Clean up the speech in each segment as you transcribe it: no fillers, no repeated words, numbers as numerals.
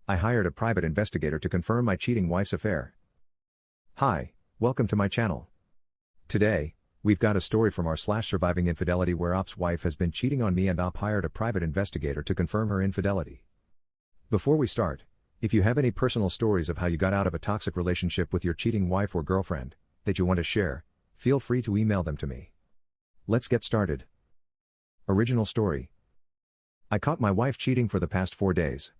I hired a private investigator to confirm my cheating wife's affair. Hi, welcome to my channel. Today, we've got a story from r/surviving infidelity where Op's wife has been cheating on me and Op hired a private investigator to confirm her infidelity. Before we start, if you have any personal stories of how you got out of a toxic relationship with your cheating wife or girlfriend that you want to share, feel free to email them to me. Let's get started. Original story. I caught my wife cheating for the past 4 days.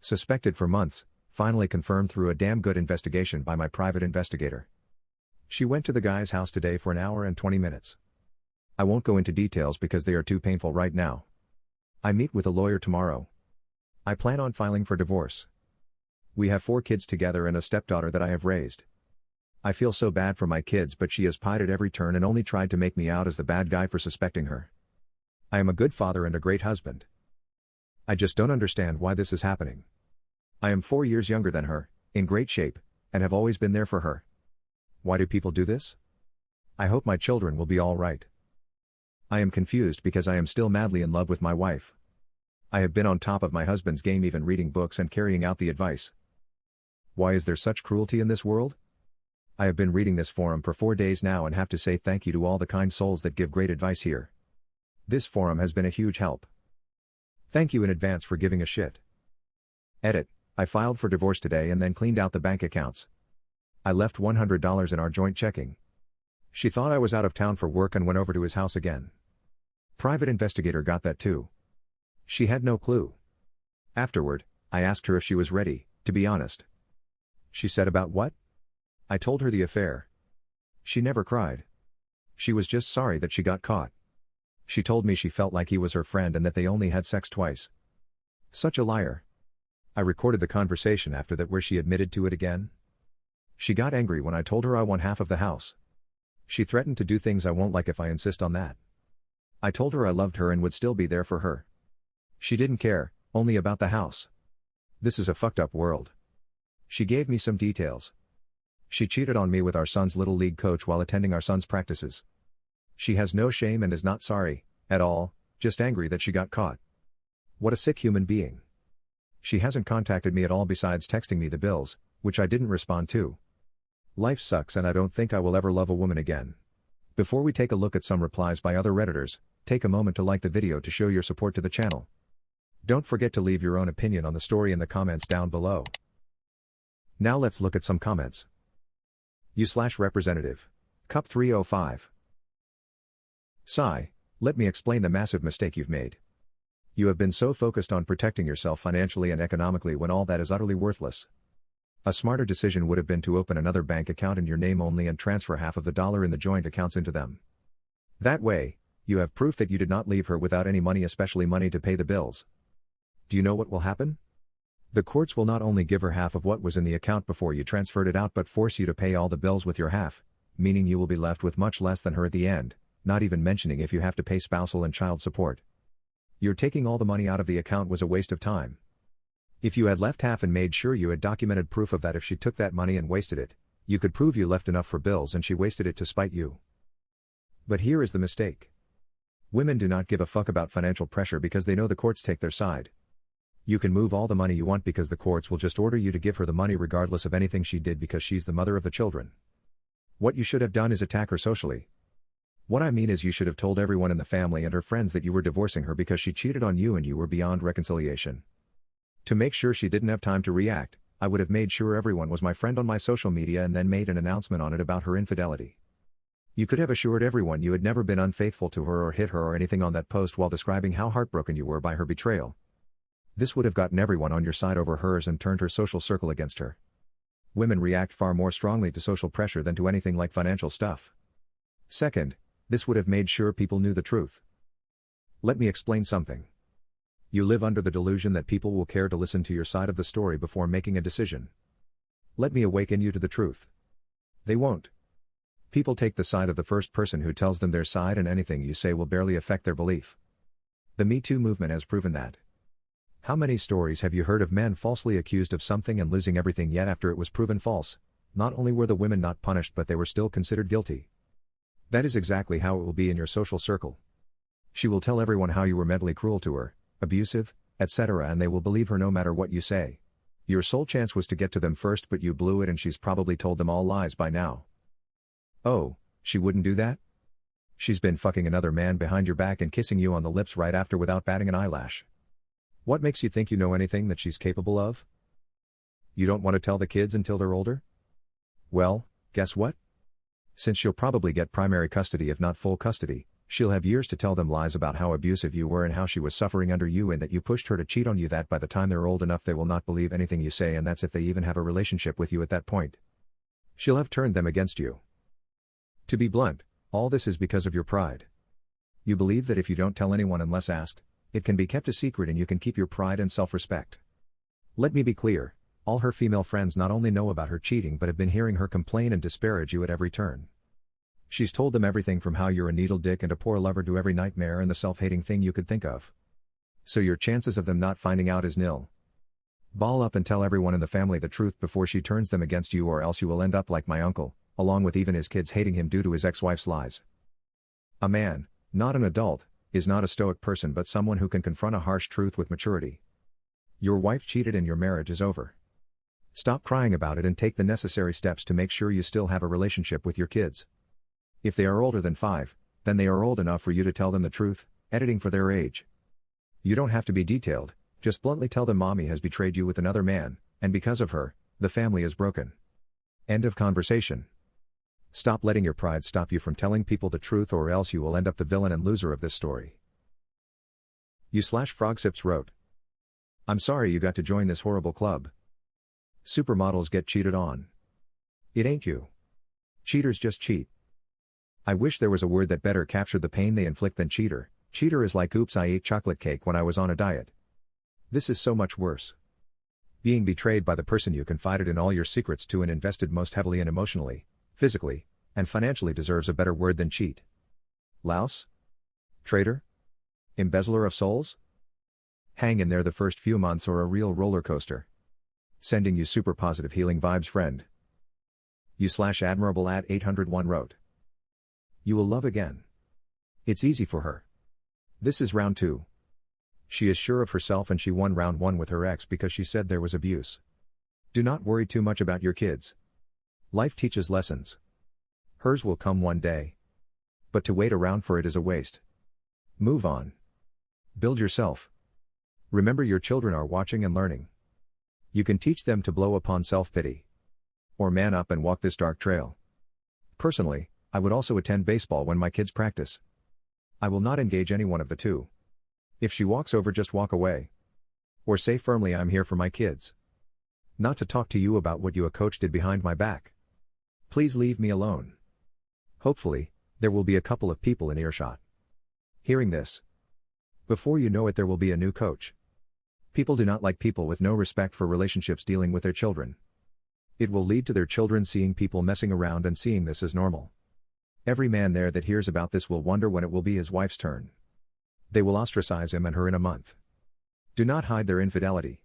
Suspected for months, finally confirmed through a damn good investigation by my private investigator. She went to the guy's house today for an hour and 20 minutes. I won't go into details because they are too painful right now. I meet with a lawyer tomorrow. I plan on filing for divorce. We have 4 kids together and a stepdaughter that I have raised. I feel so bad for my kids, but she has pied at every turn and only tried to make me out as the bad guy for suspecting her. I am a good father and a great husband. I just don't understand why this is happening. I am 4 years younger than her, in great shape, and have always been there for her. Why do people do this? I hope my children will be all right. I am confused because I am still madly in love with my wife. I have been on top of my husband's game, even reading books and carrying out the advice. Why is there such cruelty in this world? I have been reading this forum for 4 days now and have to say thank you to all the kind souls that give great advice here. This forum has been a huge help. Thank you in advance for giving a shit. Edit. I filed for divorce today and then cleaned out the bank accounts. I left $100 in our joint checking. She thought I was out of town for work and went over to his house again. Private investigator got that too. She had no clue. Afterward, I asked her if she was ready, to be honest. She said about what? I told her the affair. She never cried. She was just sorry that she got caught. She told me she felt like he was her friend and that they only had sex twice. Such a liar. I recorded the conversation after that where she admitted to it again. She got angry when I told her I want half of the house. She threatened to do things I won't like if I insist on that. I told her I loved her and would still be there for her. She didn't care, only about the house. This is a fucked up world. She gave me some details. She cheated on me with our son's little league coach while attending our son's practices. She has no shame and is not sorry, at all, just angry that she got caught. What a sick human being. She hasn't contacted me at all besides texting me the bills, which I didn't respond to. Life sucks and I don't think I will ever love a woman again. Before we take a look at some replies by other Redditors, take a moment to like the video to show your support to the channel. Don't forget to leave your own opinion on the story in the comments down below. Now let's look at some comments. U/Representative. Cup 305. Sigh, let me explain the massive mistake you've made. You have been so focused on protecting yourself financially and economically when all that is utterly worthless. A smarter decision would have been to open another bank account in your name only and transfer half of the dollar in the joint accounts into them. That way, you have proof that you did not leave her without any money, especially money to pay the bills. Do you know what will happen? The courts will not only give her half of what was in the account before you transferred it out but force you to pay all the bills with your half, meaning you will be left with much less than her at the end, not even mentioning if you have to pay spousal and child support. Your taking all the money out of the account was a waste of time. If you had left half and made sure you had documented proof of that, if she took that money and wasted it, you could prove you left enough for bills and she wasted it to spite you. But here is the mistake. Women do not give a fuck about financial pressure because they know the courts take their side. You can move all the money you want because the courts will just order you to give her the money regardless of anything she did because she's the mother of the children. What you should have done is attack her socially. What I mean is you should have told everyone in the family and her friends that you were divorcing her because she cheated on you and you were beyond reconciliation. To make sure she didn't have time to react, I would have made sure everyone was my friend on my social media and then made an announcement on it about her infidelity. You could have assured everyone you had never been unfaithful to her or hit her or anything on that post while describing how heartbroken you were by her betrayal. This would have gotten everyone on your side over hers and turned her social circle against her. Women react far more strongly to social pressure than to anything like financial stuff. Second, this would have made sure people knew the truth. Let me explain something. You live under the delusion that people will care to listen to your side of the story before making a decision. Let me awaken you to the truth. They won't. People take the side of the first person who tells them their side, and anything you say will barely affect their belief. The Me Too movement has proven that. How many stories have you heard of men falsely accused of something and losing everything, yet after it was proven false, not only were the women not punished but they were still considered guilty? That is exactly how it will be in your social circle. She will tell everyone how you were mentally cruel to her, abusive, etc., and they will believe her no matter what you say. Your sole chance was to get to them first, but you blew it, and she's probably told them all lies by now. Oh, she wouldn't do that? She's been fucking another man behind your back and kissing you on the lips right after without batting an eyelash. What makes you think you know anything that she's capable of? You don't want to tell the kids until they're older? Well, guess what? Since she'll probably get primary custody if not full custody, she'll have years to tell them lies about how abusive you were and how she was suffering under you and that you pushed her to cheat on you, that by the time they're old enough they will not believe anything you say, and that's if they even have a relationship with you at that point. She'll have turned them against you. To be blunt, all this is because of your pride. You believe that if you don't tell anyone unless asked, it can be kept a secret and you can keep your pride and self-respect. Let me be clear, all her female friends not only know about her cheating but have been hearing her complain and disparage you at every turn. She's told them everything from how you're a needle dick and a poor lover to every nightmare and the self-hating thing you could think of. So your chances of them not finding out is nil. Ball up and tell everyone in the family the truth before she turns them against you, or else you will end up like my uncle, along with even his kids hating him due to his ex-wife's lies. A man, not an adult, is not a stoic person but someone who can confront a harsh truth with maturity. Your wife cheated and your marriage is over. Stop crying about it and take the necessary steps to make sure you still have a relationship with your kids. If they are older than 5, then they are old enough for you to tell them the truth, editing for their age. You don't have to be detailed, just bluntly tell them mommy has betrayed you with another man, and because of her, the family is broken. End of conversation. Stop letting your pride stop you from telling people the truth, or else you will end up the villain and loser of this story. You/Frogsips wrote. I'm sorry you got to join this horrible club. Supermodels get cheated on. It ain't you. Cheaters just cheat. I wish there was a word that better captured the pain they inflict than cheater. Cheater is like oops, I ate chocolate cake when I was on a diet. This is so much worse. Being betrayed by the person you confided in all your secrets to and invested most heavily in emotionally, physically, and financially deserves a better word than cheat. Louse? Traitor? Embezzler of souls? Hang in there the first few months or a real roller coaster. Sending you super positive healing vibes, friend. You/Admirable at 801 wrote. You will love again. It's easy for her. This is round 2. She is sure of herself and she won round 1 with her ex because she said there was abuse. Do not worry too much about your kids. Life teaches lessons. Hers will come one day. But to wait around for it is a waste. Move on. Build yourself. Remember, your children are watching and learning. You can teach them to blow upon self-pity. Or man up and walk this dark trail. Personally, I would also attend baseball when my kids practice. I will not engage any one of the two. If she walks over, just walk away. Or say firmly, I'm here for my kids. Not to talk to you about what you a coach did behind my back. Please leave me alone. Hopefully, there will be a couple of people in earshot hearing this. Before you know it, there will be a new coach. People do not like people with no respect for relationships dealing with their children. It will lead to their children seeing people messing around and seeing this as normal. Every man there that hears about this will wonder when it will be his wife's turn. They will ostracize him and her in a month. Do not hide their infidelity.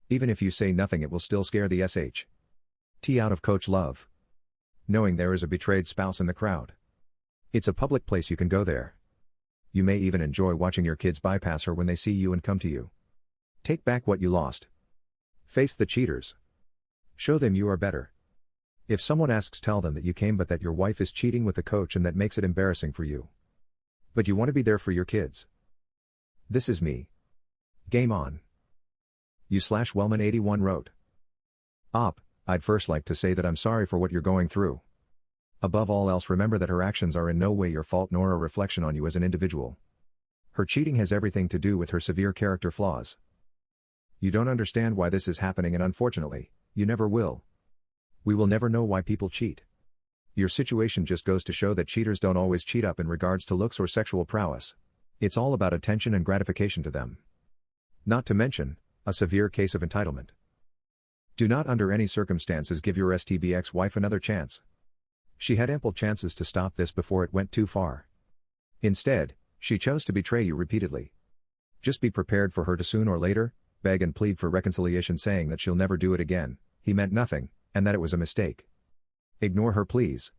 Even if you say nothing, it will still scare the SHT out of Coach Love. Knowing there is a betrayed spouse in the crowd. It's a public place, you can go there. You may even enjoy watching your kids bypass her when they see you and come to you. Take back what you lost. Face the cheaters. Show them you are better. If someone asks, tell them that you came but that your wife is cheating with the coach and that makes it embarrassing for you. But you want to be there for your kids. This is me. Game on. You/Wellman81 wrote. I'd first like to say that I'm sorry for what you're going through. Above all else, remember that her actions are in no way your fault nor a reflection on you as an individual. Her cheating has everything to do with her severe character flaws. You don't understand why this is happening, and unfortunately, you never will. We will never know why people cheat. Your situation just goes to show that cheaters don't always cheat up in regards to looks or sexual prowess. It's all about attention and gratification to them. Not to mention, a severe case of entitlement. Do not under any circumstances give your STB ex-wife another chance. She had ample chances to stop this before it went too far. Instead, she chose to betray you repeatedly. Just be prepared for her to soon or later beg and plead for reconciliation, saying that she'll never do it again, he meant nothing, and that it was a mistake. Ignore her, please.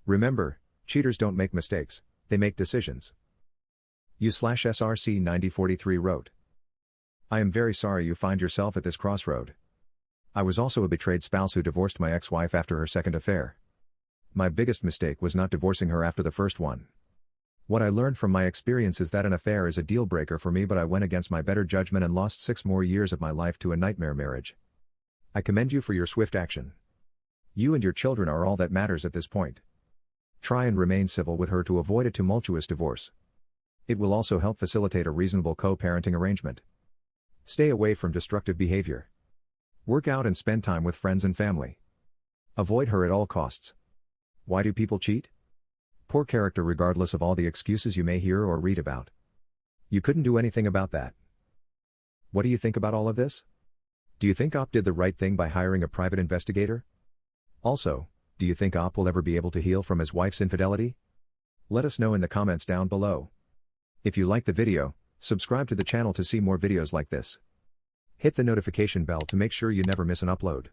Remember, cheaters don't make mistakes, they make decisions. You/SRC9043 wrote. I am very sorry you find yourself at this crossroad. I was also a betrayed spouse who divorced my ex-wife after her second affair. My biggest mistake was not divorcing her after the first one. What I learned from my experience is that an affair is a deal breaker for me, but I went against my better judgment and lost 6 more years of my life to a nightmare marriage. I commend you for your swift action. You and your children are all that matters at this point. Try and remain civil with her to avoid a tumultuous divorce. It will also help facilitate a reasonable co-parenting arrangement. Stay away from destructive behavior. Work out and spend time with friends and family. Avoid her at all costs. Why do people cheat? Poor character, regardless of all the excuses you may hear or read about. You couldn't do anything about that. What do you think about all of this? Do you think Op did the right thing by hiring a private investigator? Also, do you think Op will ever be able to heal from his wife's infidelity? Let us know in the comments down below. If you like the video, subscribe to the channel to see more videos like this. Hit the notification bell to make sure you never miss an upload.